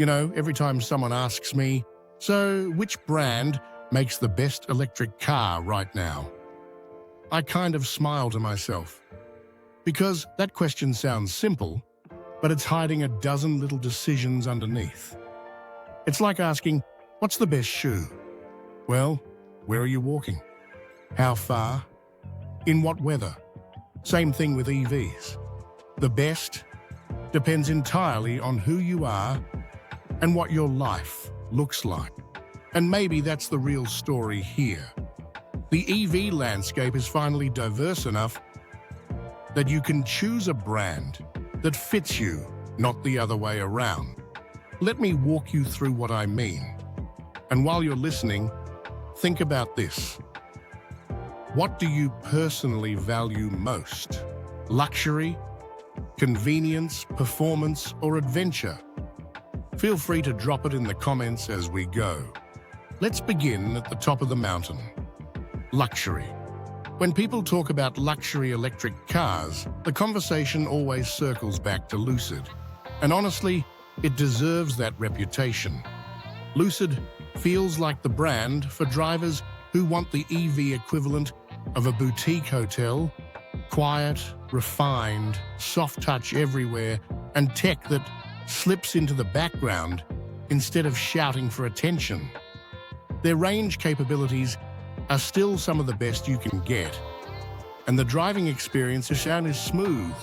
Every time someone asks me, so which brand makes the best electric car right now? I kind of smile to myself. Because that question sounds simple, but it's hiding a dozen little decisions underneath. It's like asking, what's the best shoe? Well, where are you walking? How far? In what weather? Same thing with EVs. The best depends entirely on who you are and what your life looks like. And maybe that's the real story here. The EV landscape is finally diverse enough that you can choose a brand that fits you, not the other way around. Let me walk you through what I mean. And while you're listening, think about this. What do you personally value most? Luxury, convenience, performance, or adventure? Feel free to drop it in the comments as we go. Let's begin at the top of the mountain. Luxury. When people talk about luxury electric cars, the conversation always circles back to Lucid. And honestly, it deserves that reputation. Lucid feels like the brand for drivers who want the EV equivalent of a boutique hotel, quiet, refined, soft touch everywhere, and tech that slips into the background instead of shouting for attention. Their range capabilities are still some of the best you can get, and the driving experience is smooth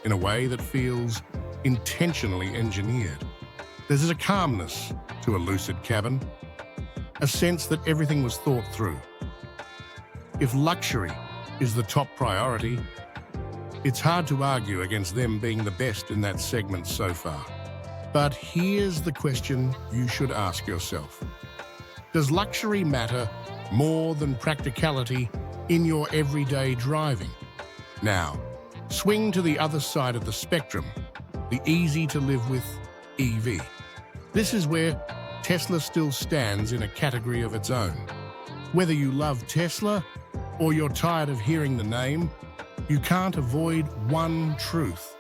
in a way that feels intentionally engineered. There's a calmness to a Lucid cabin, a sense that everything was thought through. If luxury is the top priority, it's hard to argue against them being the best in that segment so far. But here's the question you should ask yourself. Does luxury matter more than practicality in your everyday driving? Now, swing to the other side of the spectrum, the easy-to-live-with EV. This is where Tesla still stands in a category of its own. Whether you love Tesla or you're tired of hearing the name, you can't avoid one truth.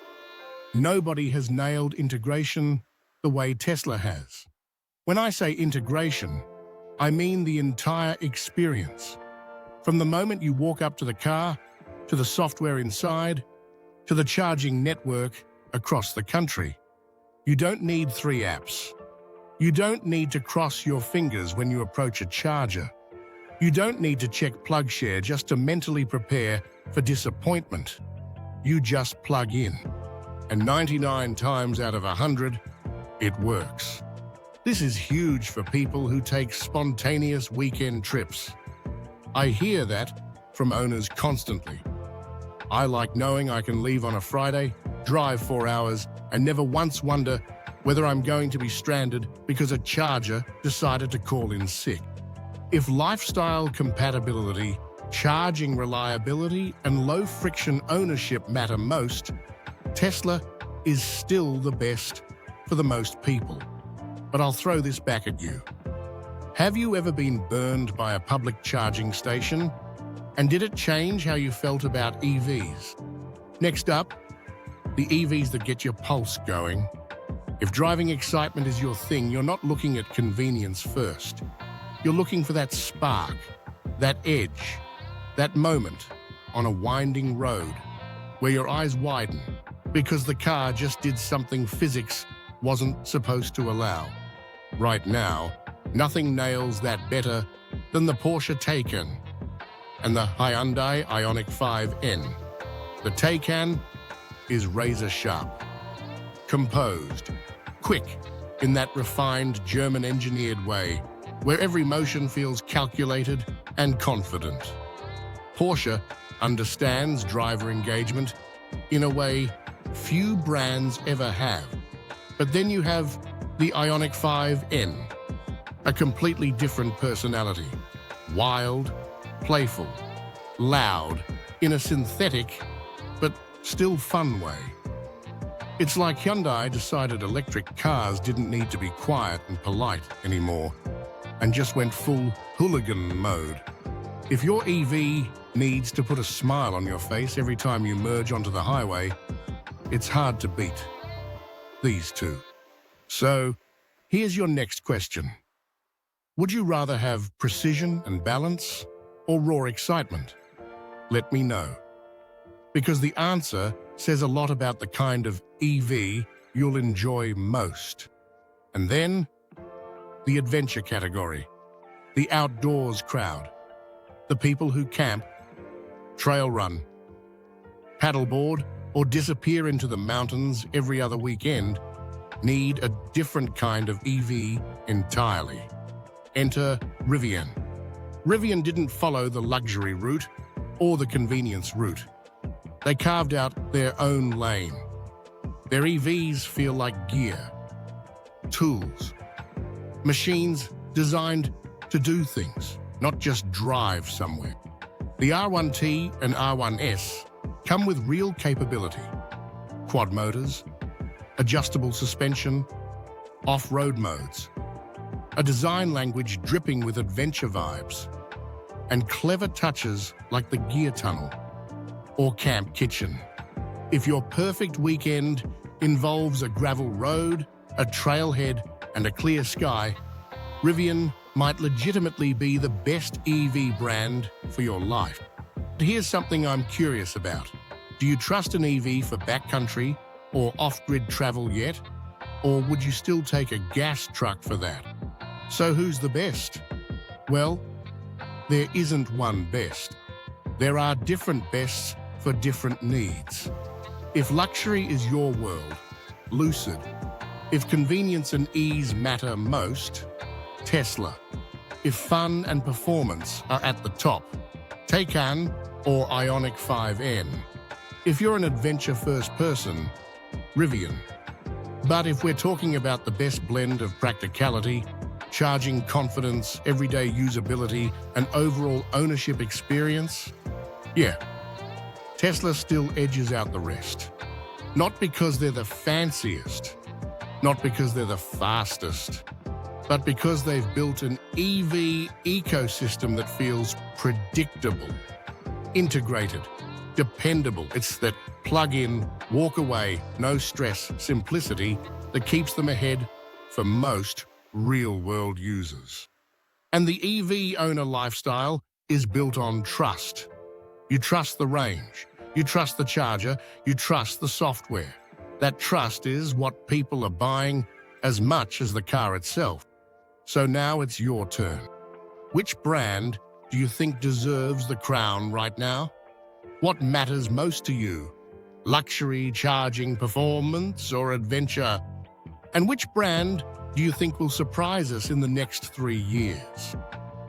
Nobody has nailed integration the way Tesla has. When I say integration, I mean the entire experience. From the moment you walk up to the car, to the software inside, to the charging network across the country. You don't need 3 apps. You don't need to cross your fingers when you approach a charger. You don't need to check plug share just to mentally prepare for disappointment. You just plug in. And 99 times out of 100, it works. This is huge for people who take spontaneous weekend trips. I hear that from owners constantly. I like knowing I can leave on a Friday, drive 4 hours, and never once wonder whether I'm going to be stranded because a charger decided to call in sick. If lifestyle compatibility, charging reliability, and low-friction ownership matter most, Tesla is still the best for the most people. But I'll throw this back at you. Have you ever been burned by a public charging station? And did it change how you felt about EVs? Next up, the EVs that get your pulse going. If driving excitement is your thing, you're not looking at convenience first. You're looking for that spark, that edge, that moment on a winding road where your eyes widen because the car just did something physics wasn't supposed to allow. Right now, nothing nails that better than the Porsche Taycan and the Hyundai Ioniq 5N. The Taycan is razor sharp, composed, quick in that refined German-engineered way where every motion feels calculated and confident. Porsche understands driver engagement in a way few brands ever have. But then you have the Ioniq 5N, a completely different personality. Wild, playful, loud, in a synthetic, but still fun way. It's like Hyundai decided electric cars didn't need to be quiet and polite anymore, and just went full hooligan mode. If your EV needs to put a smile on your face every time you merge onto the highway, it's hard to beat these two. So, Here's your next question. Would you rather have precision and balance or raw excitement? Let me know. Because the answer says a lot about the kind of EV you'll enjoy most. And then, the adventure category. The outdoors crowd. The people who camp, trail run, paddleboard, or disappear into the mountains every other weekend need a different kind of EV entirely. Enter Rivian. Rivian didn't follow the luxury route or the convenience route. They carved out their own lane. Their EVs feel like gear, tools, machines designed to do things, not just drive somewhere. The R1T and R1S come with real capability. Quad motors, adjustable suspension, off-road modes, a design language dripping with adventure vibes, and clever touches like the gear tunnel or camp kitchen. If your perfect weekend involves a gravel road, a trailhead, and a clear sky, Rivian might legitimately be the best EV brand for your life. Here's something I'm curious about. Do you trust an EV for backcountry or off-grid travel yet? Or would you still take a gas truck for that? So who's the best? Well, there isn't one best. There are different bests for different needs. If luxury is your world, Lucid. If convenience and ease matter most, Tesla. If fun and performance are at the top, Taycan or Ioniq 5N. If you're an adventure-first person, Rivian. But if we're talking about the best blend of practicality, charging confidence, everyday usability, and overall ownership experience, yeah, Tesla still edges out the rest. Not because they're the fanciest, not because they're the fastest, but because they've built an EV ecosystem that feels predictable, integrated, dependable. It's that plug-in, walk-away, no-stress simplicity that keeps them ahead for most real-world users. And the EV owner lifestyle is built on trust. You trust the range, you trust the charger, you trust the software. That trust is what people are buying as much as the car itself. So now it's your turn. Which brand do you think deserves the crown right now? What matters most to you? Luxury, charging, performance, or adventure? And which brand do you think will surprise us in the next 3 years?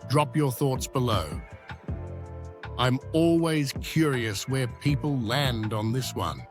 Drop your thoughts below. I'm always curious where people land on this one.